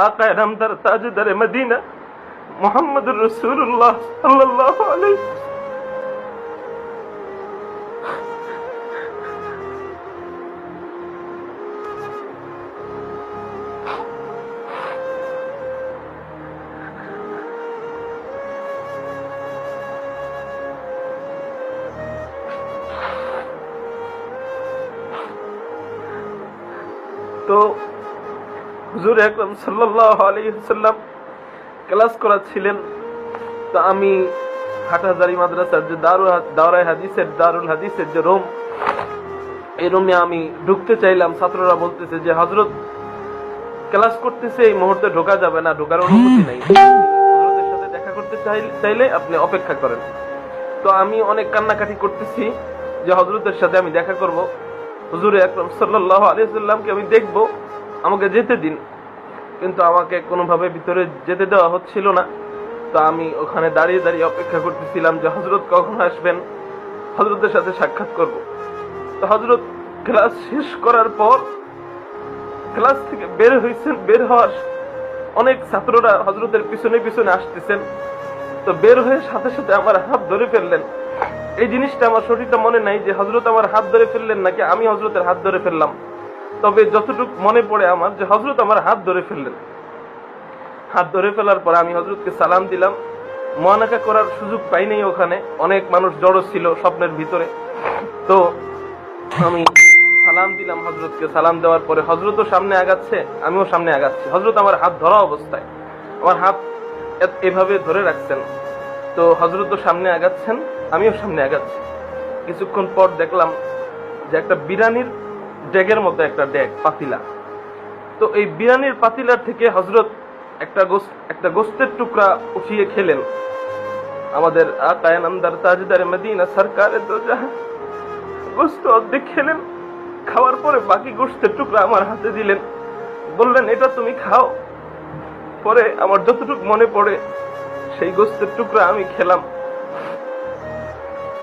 আকায়ে নামদার তাজদারে Medina মুহাম্মদুর রাসূলুল্লাহ সাল্লাল্লাহু আলাইহি। তো হুজুর আকরাম সাল্লাল্লাহু আলাইহি ওয়াসাল্লাম ক্লাস করাচ্ছিলেন। তো আমি হাটহাজারী মাদ্রাসার যে দারুল হাদিসের যে রুম, এই রুমে আমি ঢুকতে চাইলাম। ছাত্ররা বলতেছে যে হযরত ক্লাস করতেছে, এই মুহূর্তে ঢোকা যাবে না, ঢোকার অনুমতি নাই, হযরতের সাথে দেখা করতে চাইলে আপনি অপেক্ষা করেন। তো আমি অনেক কান্নাকাটি করতেছি যে হযরতের সাথে আমি দেখা করব, হুজুর আকরাম সাল্লাল্লাহু আলাইহি ওয়াসাল্লামকে আমি দেখব, আমাকে যেতে দিন। কিন্তু আমাকে কোনোভাবে ভিতরে যেতে দেওয়া হচ্ছিল না। তো আমি ওখানে দাঁড়িয়ে দাঁড়িয়ে অপেক্ষা করতেছিলাম যে হযরত কখন আসবেন, হযরতের সাথে সাক্ষাৎ করব। তো হযরত ক্লাস শেষ করার পর ক্লাস থেকে বের হয়েছেন, বের হওয়ার অনেক ছাত্ররা হযরতের পিছনে পিছনে আসতেছেন। তো বের হয়ে সাথে সাথে আমার হাত ধরে ফেললেন। এই জিনিসটা আমার শরীরটা মনে নাই যে হযরত আমার হাত ধরে ফেললেন নাকি আমি হযরতের হাত ধরে ফেললাম। তবে যতটুকু মনে পড়ে আমার যে হযরত আমার হাত ধরে ফেললেন। হাত ধরে ফেলার পর আমি হযরতকে সালাম দিলাম। মুআনাকা করার সুযোগ পাই নাই, ওখানে অনেক মানুষ জড়ো ছিল স্বপ্নের ভিতরে। তো আমি সালাম দিলাম হযরতকে। সালাম দেওয়ার পরে হযরতও সামনে আগাচ্ছে, আমিও সামনে আগাচ্ছি। হযরত আমার হাত ধরা অবস্থায় আমার হাত এভাবে ধরে রাখছেন। তো হযরতও সামনে আগাচ্ছেন, আমিও সামনে আগাচ্ছি। কিছুক্ষণ পর দেখলাম যে একটা বিরানির ডেগের মতো একটা ডেগ, পাতিলা। তো এই বিরানির পাতিলার থেকে হযরত একটা গোস্তের টুকরা উঠিয়ে খেলেন। আমাদের আকায়ে নামদার তাজদারে মদিনা সরকারে দো জাহান গোস্ত অর্ধেক খেলেন। খাওয়ার পরে বাকি গোস্তের টুকরা আমার হাতে দিলেন, বললেন এটা তুমি খাও। পরে আমার যতটুকু মনে পড়ে সেই গোস্তের টুকরা আমি খেলাম।